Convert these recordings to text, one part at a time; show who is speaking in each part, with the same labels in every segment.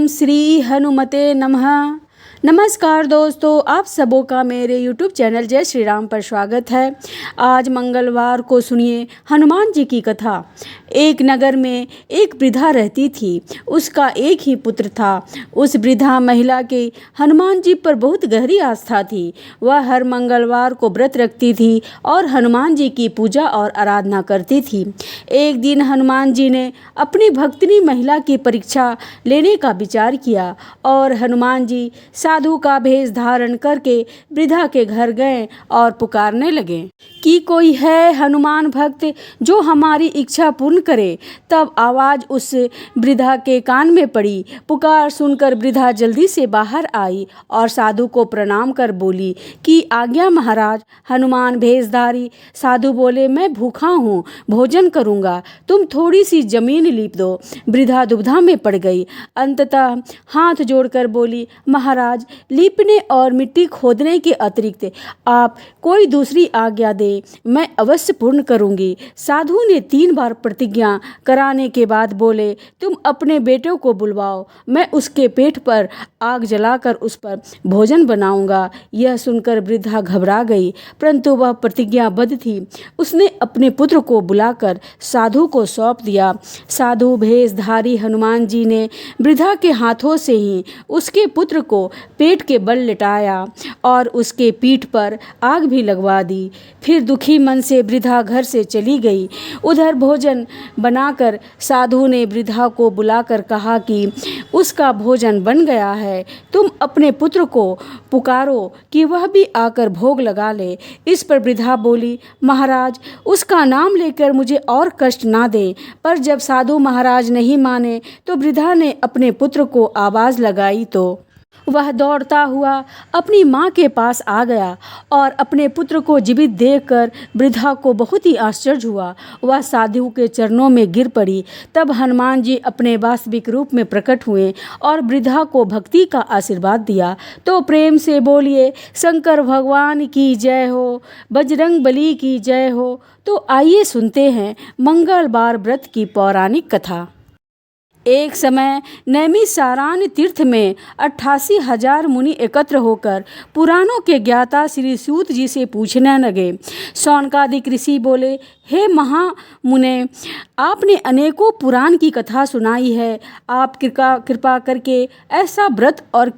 Speaker 1: ओम श्री हनुमते नमः। नमस्कार दोस्तों, आप सबों का मेरे YouTube चैनल जय श्री राम पर स्वागत है। आज मंगलवार को सुनिए हनुमान जी की कथा। एक नगर में एक वृद्धा रहती थी। उसका एक ही पुत्र था। उस वृद्धा महिला के हनुमान जी पर बहुत गहरी आस्था थी। वह हर मंगलवार को व्रत रखती थी और हनुमान जी की पूजा और आराधना करती थी। एक दिन हनुमान जी ने अपनी भक्तिनी महिला की परीक्षा लेने का विचार किया और हनुमान जी साधु का भेष धारण करके वृद्धा के घर गए और पुकारने लगे कि कोई है हनुमान भक्त जो हमारी इच्छा पूर्ण करे। तब आवाज़ उस वृद्धा के कान में पड़ी। पुकार सुनकर वृद्धा जल्दी से बाहर आई और साधु को प्रणाम कर बोली कि आज्ञा महाराज। हनुमान भेषधारी साधु बोले, मैं भूखा हूँ, भोजन करूँगा, तुम थोड़ी सी जमीन लीप दो। वृद्धा दुविधा में पड़ गई। अंततः हाथ जोड़कर बोली, महाराज, लीपने और मिट्टी खोदने के अतिरिक्त आप कोई दूसरी आज्ञा दे, मैं अवश्य पूर्ण करूंगी। साधु ने 3 बार प्रतिज्ञा कराने के बाद बोले, तुम अपने बेटे को बुलवाओ, मैं उसके पेट पर आग जलाकर उस पर भोजन बनाऊंगा। यह सुनकर वृद्धा घबरा गई, परंतु वह प्रतिज्ञाबद्ध थी। उसने अपने पुत्र को बुलाकर साधु को सौंप दिया। साधु भेषधारी हनुमान जी ने वृद्धा के हाथों से ही उसके पुत्र को पेट के बल लिटाया और उसके पीठ पर आग भी लगवा दी। फिर दुखी मन से वृद्धा घर से चली गई। उधर भोजन बनाकर साधु ने वृद्धा को बुलाकर कहा कि उसका भोजन बन गया है, तुम अपने पुत्र को पुकारो कि वह भी आकर भोग लगा ले। इस पर वृद्धा बोली, महाराज, उसका नाम लेकर मुझे और कष्ट ना दें। पर जब साधु महाराज नहीं माने तो वृद्धा ने अपने पुत्र को आवाज़ लगाई तो वह दौड़ता हुआ अपनी माँ के पास आ गया और अपने पुत्र को जीवित देखकर वृद्धा को बहुत ही आश्चर्य हुआ। वह साधु के चरणों में गिर पड़ी। तब हनुमान जी अपने वास्तविक रूप में प्रकट हुए और वृद्धा को भक्ति का आशीर्वाद दिया। तो प्रेम से बोलिए, शंकर भगवान की जय हो, बजरंग बली की जय हो। तो आइए सुनते हैं मंगलवार व्रत की पौराणिक कथा। एक समय नैमिषारण्य तीर्थ में 88,000 मुनि एकत्र होकर पुराणों के ज्ञाता श्री सूत जी से पूछने लगे। शौनकादिक ऋषि बोले, हे महामुने, आपने अनेकों पुराण की कथा सुनाई है। आप कृपा करके ऐसा व्रत और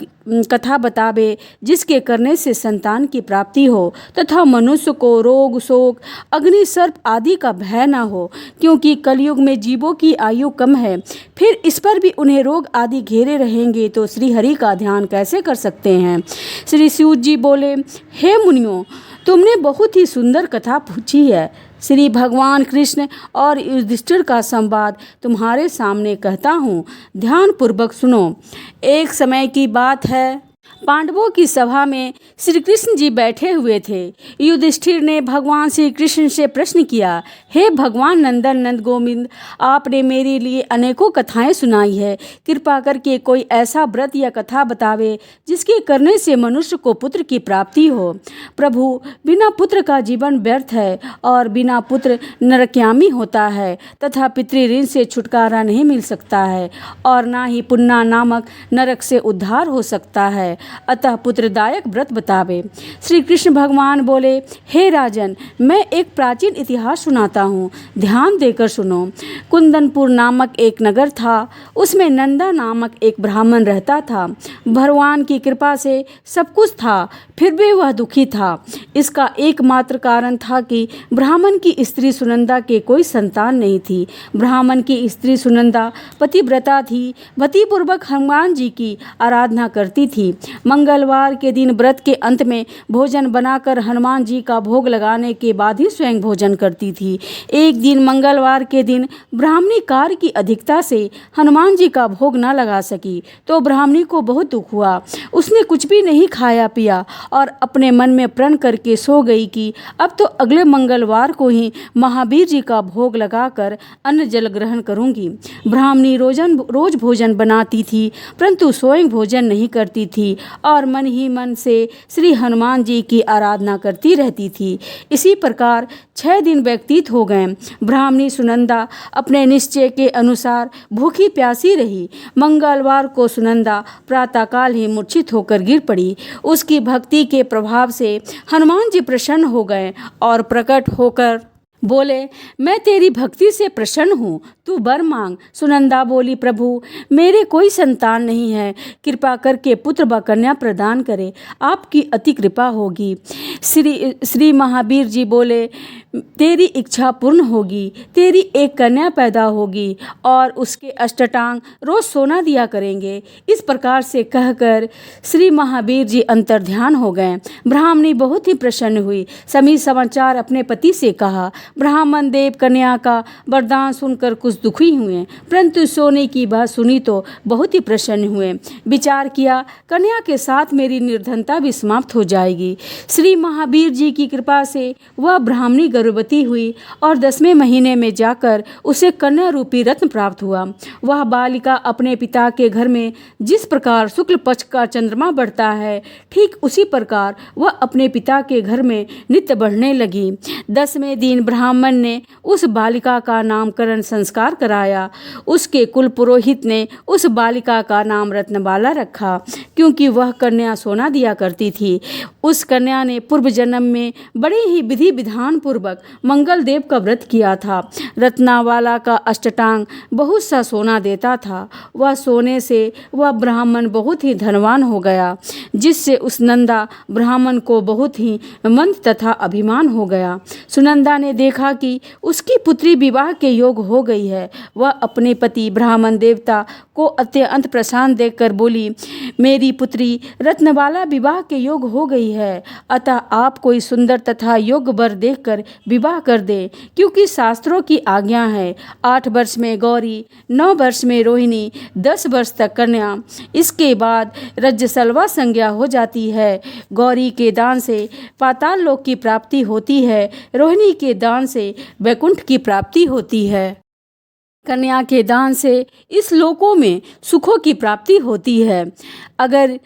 Speaker 1: कथा बतावे जिसके करने से संतान की प्राप्ति हो तथा मनुष्य को रोग, शोक, अग्नि, सर्प आदि का भय न हो, क्योंकि कलयुग में जीवों की आयु कम है। फिर इस पर भी उन्हें रोग आदि घेरे रहेंगे तो श्री हरि का ध्यान कैसे कर सकते हैं। श्री सूत जी बोले, हे मुनियों, तुमने बहुत ही सुंदर कथा पूछी है। श्री भगवान कृष्ण और युधिष्ठिर का संवाद तुम्हारे सामने कहता हूँ, ध्यान पूर्वक सुनो। एक समय की बात है, पांडवों की सभा में श्री कृष्ण जी बैठे हुए थे। युधिष्ठिर ने भगवान श्री कृष्ण से प्रश्न किया, हे भगवान नंदन नंद गोविंद, आपने मेरे लिए अनेकों कथाएं सुनाई है। कृपा करके कोई ऐसा व्रत या कथा बतावे जिसके करने से मनुष्य को पुत्र की प्राप्ति हो। प्रभु, बिना पुत्र का जीवन व्यर्थ है और बिना पुत्र नरक्यामी होता है तथा पितृऋण से छुटकारा नहीं मिल सकता है और ना ही पुन्ना नामक नरक से उद्धार हो सकता है। अतः पुत्रदायक व्रत बतावे। श्री कृष्ण भगवान बोले, हे राजन, मैं एक प्राचीन इतिहास सुनाता हूँ, ध्यान देकर सुनो। कुंदनपुर नामक एक नगर था। उसमें नंदा नामक एक ब्राह्मण रहता था। भगवान की कृपा से सब कुछ था, फिर भी वह दुखी था। इसका एकमात्र कारण था कि ब्राह्मण की स्त्री सुनंदा के कोई संतान नहीं थी। ब्राह्मण की स्त्री सुनंदा पतिव्रता थी, पतिपूर्वक हनुमान जी की आराधना करती थी। मंगलवार के दिन व्रत के अंत में भोजन बनाकर हनुमान जी का भोग लगाने के बाद ही स्वयं भोजन करती थी। एक दिन मंगलवार के दिन ब्राह्मणी कार्य की अधिकता से हनुमान जी का भोग न लगा सकी तो ब्राह्मणी को बहुत दुख हुआ। उसने कुछ भी नहीं खाया पिया और अपने मन में प्रण करके सो गई कि अब तो अगले मंगलवार को ही महावीर जी का भोग लगाकर अन्न जल ग्रहण करूंगी। ब्राह्मणी रोज भोजन बनाती थी, परंतु स्वयं भोजन नहीं करती थी थी और मन ही मन से श्री हनुमान जी की आराधना करती रहती थी। इसी प्रकार 6 दिन व्यतीत हो गए। ब्राह्मणी सुनंदा अपने निश्चय के अनुसार भूखी प्यासी रही। मंगलवार को सुनंदा प्रातःकाल ही मूर्छित होकर गिर पड़ी। उसकी भक्ति के प्रभाव से हनुमान जी प्रसन्न हो गए और प्रकट होकर बोले, मैं तेरी भक्ति से प्रसन्न हूँ, तू वर मांग। सुनंदा बोली, प्रभु मेरे कोई संतान नहीं है, कृपा करके पुत्र व कन्या प्रदान करे, आपकी अति कृपा होगी। श्री महावीर जी बोले, तेरी इच्छा पूर्ण होगी, तेरी एक कन्या पैदा होगी और उसके अष्टांग रोज सोना दिया करेंगे। इस प्रकार से कहकर श्री महावीर जी अंतर्ध्यान हो गए। ब्राह्मणी बहुत ही प्रसन्न हुई। सभी समाचार अपने पति से कहा। ब्राह्मण देव कन्या का वरदान सुनकर कुछ दुखी हुए, परंतु सोने की बात सुनी तो बहुत ही प्रसन्न हुए। विचार किया, कन्या के साथ मेरी निर्धनता भी समाप्त हो जाएगी। श्री महावीर जी की कृपा से वह ब्राह्मणी गर्भवती हुई और 10वें महीने में जाकर उसे कन्या रूपी रत्न प्राप्त हुआ। वह बालिका अपने पिता के घर में जिस प्रकार शुक्ल पक्ष का चंद्रमा बढ़ता है, ठीक उसी प्रकार वह अपने पिता के घर में नित्य बढ़ने लगी। 10वें दिन ब्राह्मण ने उस बालिका का नामकरण संस्कार कराया। उसके कुल पुरोहित ने उस बालिका का नाम रत्नबाला रखा, क्योंकि वह कन्या सोना दिया करती थी। उस कन्या ने पूर्व जन्म में बड़े ही विधि विधान पूर्वक मंगल देव का व्रत किया था। रत्नावाला का अष्टांग बहुत सा सोना देता था। वह सोने से वह ब्राह्मण बहुत ही धनवान हो गया, जिससे उस नंदा ब्राह्मण को बहुत ही मंद तथा अभिमान हो गया। सुनंदा ने देखा कि उसकी पुत्री विवाह के योग हो गई है। वह अपने पति ब्राह्मण देवता को अत्यंत प्रसन्न देखकर बोली, मेरी पुत्री रत्नवाला विवाह के योग हो गई है, अतः आप कोई सुंदर तथा योग्य वर देखकर विवाह कर दे, क्योंकि शास्त्रों की आज्ञा है 8 वर्ष में गौरी, 9 वर्ष में रोहिणी, 10 वर्ष तक कन्या, इसके बाद रजसलवा संज्ञा हो जाती है। गौरी के दान से पाताल लोक की प्राप्ति होती है, रोहिणी के दान से वैकुंठ की प्राप्ति होती है, कन्या के दान से इस लोकों में सुखों की प्राप्ति होती है। अगर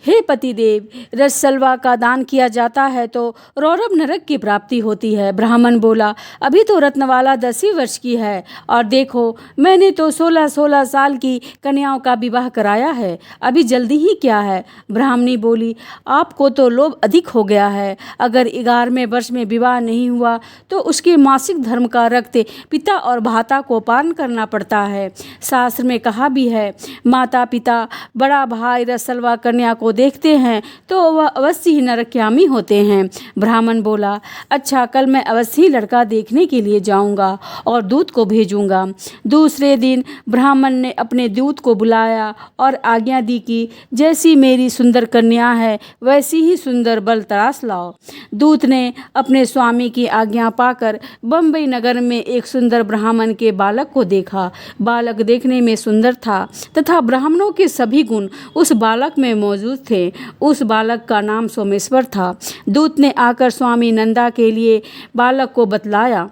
Speaker 1: हे पतिदेव, रजसलवा का दान किया जाता है तो रौरव नरक की प्राप्ति होती है। ब्राह्मण बोला, अभी तो रत्नवाला 10 ही वर्ष की है और देखो मैंने तो 16-16 साल की कन्याओं का विवाह कराया है, अभी जल्दी ही क्या है। ब्राह्मणी बोली, आपको तो लोभ अधिक हो गया है। अगर 11वें वर्ष में विवाह नहीं हुआ तो उसके मासिक धर्म का रक्त पिता और भाता को पालन करना पड़ता है। शास्त्र में कहा भी है, माता पिता बड़ा भाई रजसलवा कन्या को देखते हैं तो वह अवश्य ही नरकयामी होते हैं। ब्राह्मण बोला, अच्छा कल मैं अवश्य ही लड़का देखने के लिए जाऊंगा और दूत को भेजूंगा। दूसरे दिन ब्राह्मण ने अपने दूत को बुलाया और आज्ञा दी कि जैसी मेरी सुंदर कन्या है वैसी ही सुंदर बल तराश लाओ। दूत ने अपने स्वामी की आज्ञा पाकर बम्बई नगर में एक सुंदर ब्राह्मण के बालक को देखा। बालक देखने में सुंदर था तथा ब्राह्मणों के सभी गुण उस बालक में मौजूद थे। उस बालक का नाम सोमेश्वर था। दूत ने आकर स्वामी नंदा के लिए बालक को बतलाया।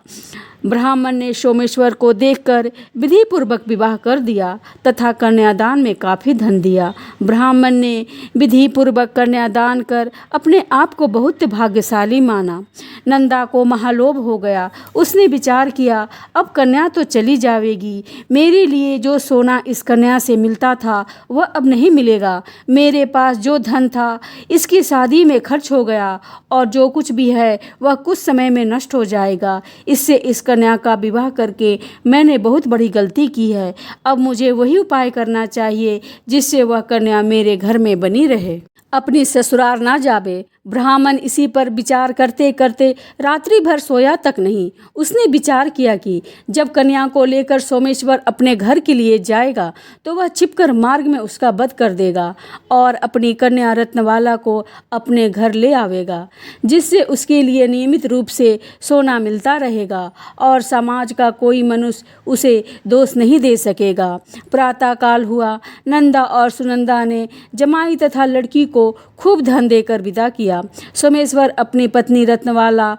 Speaker 1: ब्राह्मण ने सोमेश्वर को देखकर विधि पूर्वक विवाह कर दिया तथा कन्यादान में काफ़ी धन दिया। ब्राह्मण ने विधि पूर्वक कन्यादान कर अपने आप को बहुत भाग्यशाली माना। नंदा को महालोभ हो गया। उसने विचार किया, अब कन्या तो चली जाएगी, मेरे लिए जो सोना इस कन्या से मिलता था वह अब नहीं मिलेगा। मेरे पास जो धन था इसकी शादी में खर्च हो गया और जो कुछ भी है वह कुछ समय में नष्ट हो जाएगा। इससे इस कन्या का विवाह करके मैंने बहुत बड़ी गलती की है। अब मुझे वही उपाय करना चाहिए जिससे वह कन्या मेरे घर में बनी रहे, अपनी ससुराल ना जावे। ब्राह्मण इसी पर विचार करते करते रात्रि भर सोया तक नहीं। उसने विचार किया कि जब कन्या को लेकर सोमेश्वर अपने घर के लिए जाएगा तो वह छिपकर मार्ग में उसका वध कर देगा और अपनी कन्या रत्नवाला को अपने घर ले आवेगा, जिससे उसके लिए नियमित रूप से सोना मिलता रहेगा और समाज का कोई मनुष्य उसे दोष नहीं दे सकेगा। प्रातःकाल हुआ। नंदा और सुनंदा ने जमाई तथा लड़की को को खूब धन देकर विदा किया। सोमेश्वर अपनी पत्नी रत्नवाला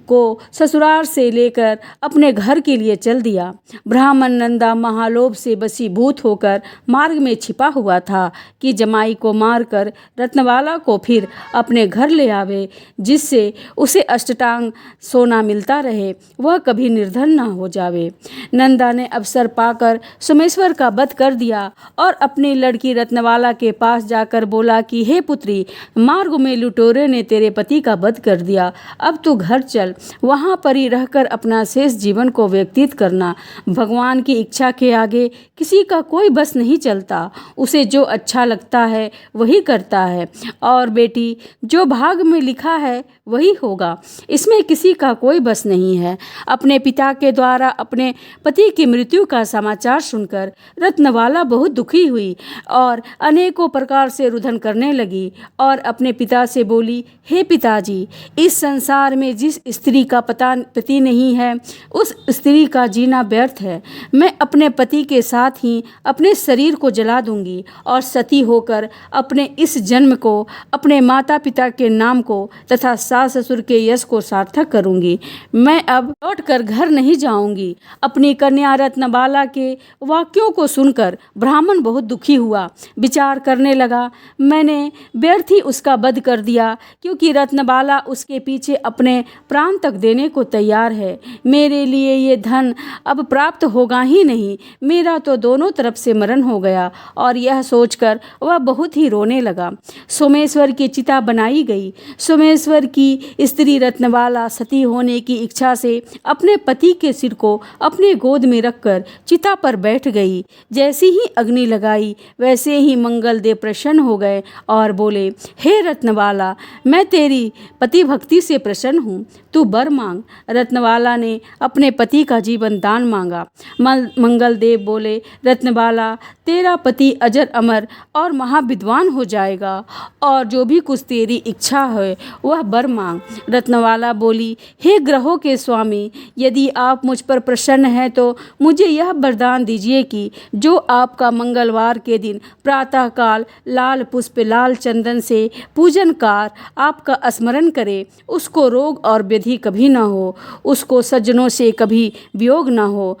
Speaker 1: को ससुराल से लेकर अपने घर के लिए चल दिया। ब्राह्मण नंदा महालोभ से वशीभूत होकर मार्ग में छिपा हुआ था कि जमाई को मारकर रत्नवाला को फिर अपने घर ले आवे, जिससे उसे अष्टांग सोना मिलता रहे, वह कभी निर्धन न हो जावे। नंदा ने अवसर पाकर सोमेश्वर का वध कर दिया और अपनी लड़की रत्नवाला के पास जाकर बोला कि हे पुत्री, मार्ग में लुटेरे ने तेरे पति का वध कर दिया, अब तू घर चल, वहाँ पर ही रहकर अपना शेष जीवन को व्यतीत करना। भगवान की इच्छा के आगे किसी का कोई बस नहीं चलता, उसे जो अच्छा लगता है वही करता है, और बेटी जो भाग में लिखा है वही होगा, इसमें किसी का कोई बस नहीं है। अपने पिता के द्वारा अपने पति की मृत्यु का समाचार सुनकर रत्नवाला बहुत दुखी हुई और अनेकों प्रकार से रुदन करने लगी और अपने पिता से बोली, हे पिताजी, इस संसार में जिस स्त्री का पति नहीं है उस स्त्री का जीना व्यर्थ है। मैं अपने पति के साथ ही अपने शरीर को जला दूंगी और सती होकर अपने इस जन्म को, अपने माता पिता के नाम को तथा सास ससुर के यश को सार्थक करूंगी। मैं अब लौटकर घर नहीं जाऊंगी। अपनी कन्या रत्नबाला के वाक्यों को सुनकर ब्राह्मण बहुत दुखी हुआ। विचार करने लगा, मैंने व्यर्थ ही उसका वध कर दिया, क्योंकि रत्नबाला उसके पीछे अपने प्राण तक देने को तैयार है। मेरे लिए ये धन अब प्राप्त होगा ही नहीं, मेरा तो दोनों तरफ से मरण हो गया। और यह सोचकर वह बहुत ही रोने लगा। सोमेश्वर की चिता बनाई गई। सोमेश्वर की स्त्री रत्नबाला सती होने की इच्छा से अपने पति के सिर को अपने गोद में रखकर चिता पर बैठ गई। जैसी ही अग्नि लगाई वैसे ही मंगलदेव प्रसन्न हो गए और बोले, हे रत्नबाला, मैं तेरी पति भक्ति से प्रसन्न हूँ, तू वर मांग। रत्नबाला ने अपने पति का जीवन दान मांगा। मंगलदेव बोले, रत्नबाला, तेरा पति अजर अमर और महाविद्वान हो जाएगा, और जो भी कुछ तेरी इच्छा है वह वर मांग। रत्नबाला बोली, हे ग्रहों के स्वामी, यदि आप मुझ पर प्रसन्न हैं तो मुझे यह वरदान दीजिए कि जो आपका मंगलवार के दिन प्रातःकाल लाल पुष्प लाल चंदन से पूजन कार आपका स्मरण करे, उसको रोग और व्याधि कभी न हो, उसको सज्जनों से कभी वियोग न हो,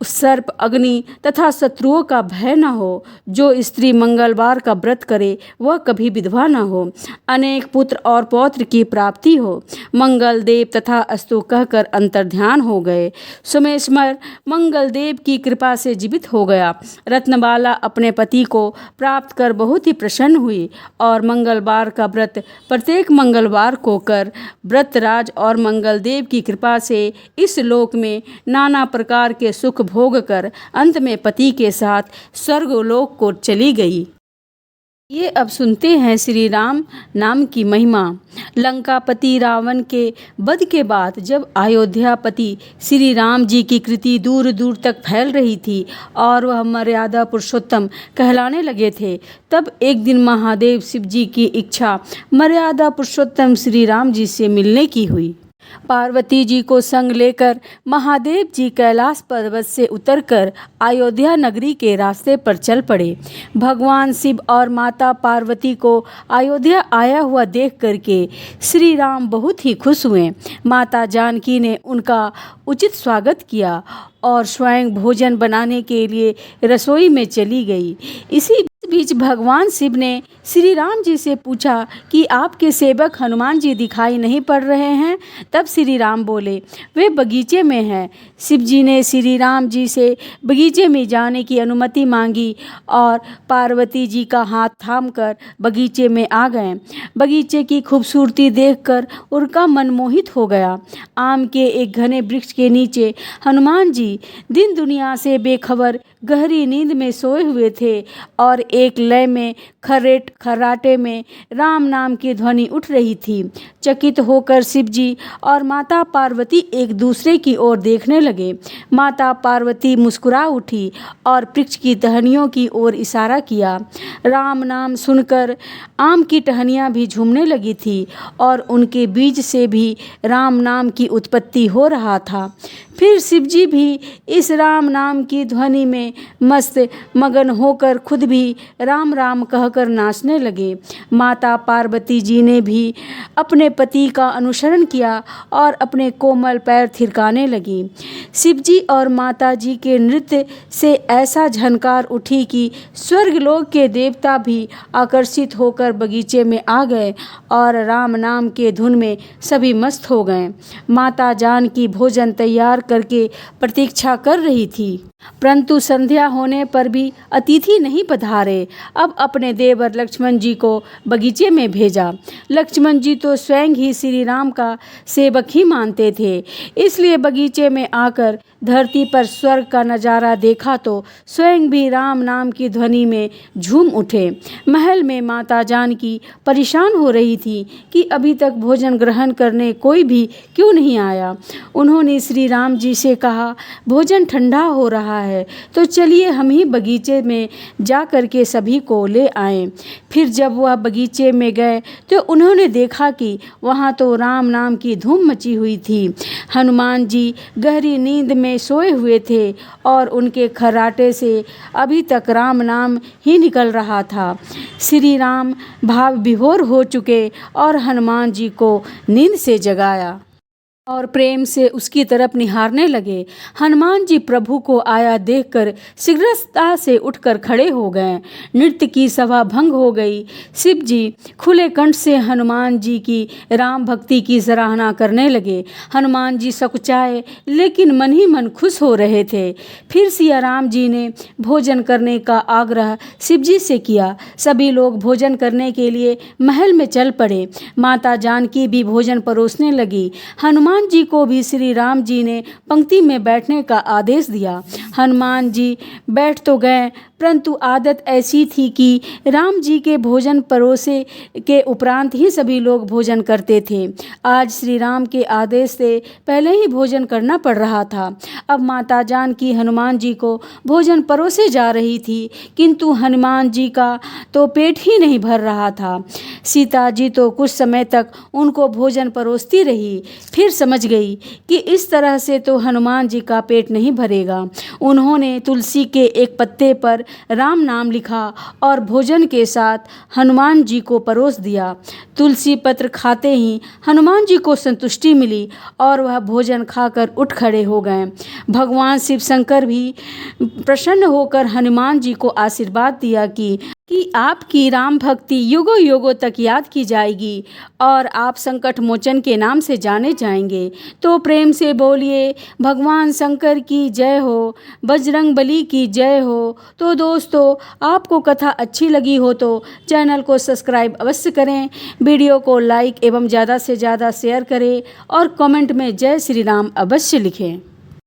Speaker 1: सर्प अग्नि तथा शत्रुओं का भय न हो। जो स्त्री मंगलवार का व्रत करे वह कभी विधवा न हो, अनेक पुत्र और पौत्र की प्राप्ति हो। मंगलदेव तथा अस्तु कहकर अंतर्ध्यान हो गए। सोमेश्वर मंगलदेव की कृपा से जीवित हो गया। रत्नबाला अपने पति को प्राप्त कर बहुत ही प्रसन्न हुई और मंगलवार का व्रत प्रत्येक मंगलवार को कर व्रतराज और मंगलदेव की कृपा से इस लोक में नाना प्रकार के सुख भोग कर अंत में पति के साथ स्वर्गलोक को चली गई। ये अब सुनते हैं श्री राम नाम की महिमा। लंकापति रावण के वध के बाद जब अयोध्यापति श्री राम जी की कृति दूर दूर तक फैल रही थी और वह मर्यादा पुरुषोत्तम कहलाने लगे थे, तब एक दिन महादेव शिव जी की इच्छा मर्यादा पुरुषोत्तम श्री राम जी से मिलने की हुई। पार्वती जी को संग लेकर महादेव जी कैलाश पर्वत से उतरकर अयोध्या नगरी के रास्ते पर चल पड़े। भगवान शिव और माता पार्वती को अयोध्या आया हुआ देख करके श्री राम बहुत ही खुश हुए। माता जानकी ने उनका उचित स्वागत किया और स्वयं भोजन बनाने के लिए रसोई में चली गई। इसी बीच भगवान शिव ने श्री राम जी से पूछा कि आपके सेवक हनुमान जी दिखाई नहीं पड़ रहे हैं। तब श्री राम बोले, वे बगीचे में हैं। शिव जी ने श्री राम जी से बगीचे में जाने की अनुमति मांगी और पार्वती जी का हाथ थामकर बगीचे में आ गए। बगीचे की खूबसूरती देखकर उनका मन मोहित हो गया। आम के एक घने वृक्ष के नीचे हनुमान जी दिन दुनिया से बेखबर गहरी नींद में सोए हुए थे और एक लय में खर्राटे में राम नाम की ध्वनि उठ रही थी। चकित होकर शिव जी और माता पार्वती एक दूसरे की ओर देखने लगे। माता पार्वती मुस्कुरा उठी और वृक्ष की टहनियों की ओर इशारा किया। राम नाम सुनकर आम की टहनियाँ भी झूमने लगी थी और उनके बीज से भी राम नाम की उत्पत्ति हो रहा था। फिर शिव जी भी इस राम नाम की ध्वनि में मस्त मगन होकर खुद भी राम राम कहकर नाचने लगे। माता पार्वती जी ने भी अपने पति का अनुसरण किया और अपने कोमल पैर थिरकाने लगी। शिव जी और माता जी के नृत्य से ऐसा झनकार उठी कि स्वर्गलोक के देवता भी आकर्षित होकर बगीचे में आ गए और राम नाम के धुन में सभी मस्त हो गए। माता जानकी भोजन तैयार करके प्रतीक्षा कर रही थी, परंतु संध्या होने पर भी अतिथि नहीं पधारे। अब अपने देवर लक्ष्मण जी को बगीचे में भेजा। लक्ष्मण जी तो स्वयं ही श्री राम का सेवक ही मानते थे, इसलिए बगीचे में आकर धरती पर स्वर्ग का नज़ारा देखा तो स्वयं भी राम नाम की ध्वनि में झूम उठे। महल में माता जानकी परेशान हो रही थी कि अभी तक भोजन ग्रहण करने कोई भी क्यों नहीं आया। उन्होंने श्री राम जी से कहा, भोजन ठंडा हो रहा है तो चलिए हम ही बगीचे में जा कर के सभी को ले आएं। फिर जब वह बगीचे में गए तो उन्होंने देखा कि वहाँ तो राम नाम की धूम मची हुई थी। हनुमान जी गहरी नींद में सोए हुए थे और उनके खर्राटे से अभी तक राम नाम ही निकल रहा था। श्री राम भाव विभोर हो चुके और हनुमान जी को नींद से जगाया और प्रेम से उसकी तरफ निहारने लगे। हनुमान जी प्रभु को आया देखकर शीघ्रता से उठकर खड़े हो गए। नृत्य की सभा भंग हो गई। शिव जी खुले कंठ से हनुमान जी की राम भक्ति की सराहना करने लगे। हनुमान जी सकुचाए लेकिन मन ही मन खुश हो रहे थे। फिर सिया राम जी ने भोजन करने का आग्रह शिव जी से किया। सभी लोग भोजन करने के लिए महल में चल पड़े। माता जानकी भी भोजन परोसने लगी। हनुमान जी को भी श्री राम जी ने पंक्ति में बैठने का आदेश दिया। हनुमान जी बैठ तो गए, परंतु आदत ऐसी थी कि राम जी के भोजन परोसे के उपरांत ही सभी लोग भोजन करते थे। आज श्री राम के आदेश से पहले ही भोजन करना पड़ रहा था। अब माता जानकी हनुमान जी को भोजन परोसे जा रही थी, किंतु हनुमान जी का तो पेट ही नहीं भर रहा था। सीता जी तो कुछ समय तक उनको भोजन परोसती रही, फिर समझ गई कि इस तरह से तो हनुमान जी का पेट नहीं भरेगा। उन्होंने तुलसी के एक पत्ते पर राम नाम लिखा और भोजन के साथ हनुमान जी को परोस दिया। तुलसी पत्र खाते ही हनुमान जी को संतुष्टि मिली और वह भोजन खाकर उठ खड़े हो गए। भगवान शिव शंकर भी प्रसन्न होकर हनुमान जी को आशीर्वाद दिया कि आपकी राम भक्ति युगों युगों तक याद की जाएगी और आप संकट मोचन के नाम से जाने जाएंगे। तो प्रेम से बोलिए भगवान शंकर की जय हो, बजरंग बली की जय हो। तो दोस्तों, आपको कथा अच्छी लगी हो तो चैनल को सब्सक्राइब अवश्य करें, वीडियो को लाइक एवं ज़्यादा से ज़्यादा शेयर करें और कमेंट में जय श्री राम अवश्य लिखें।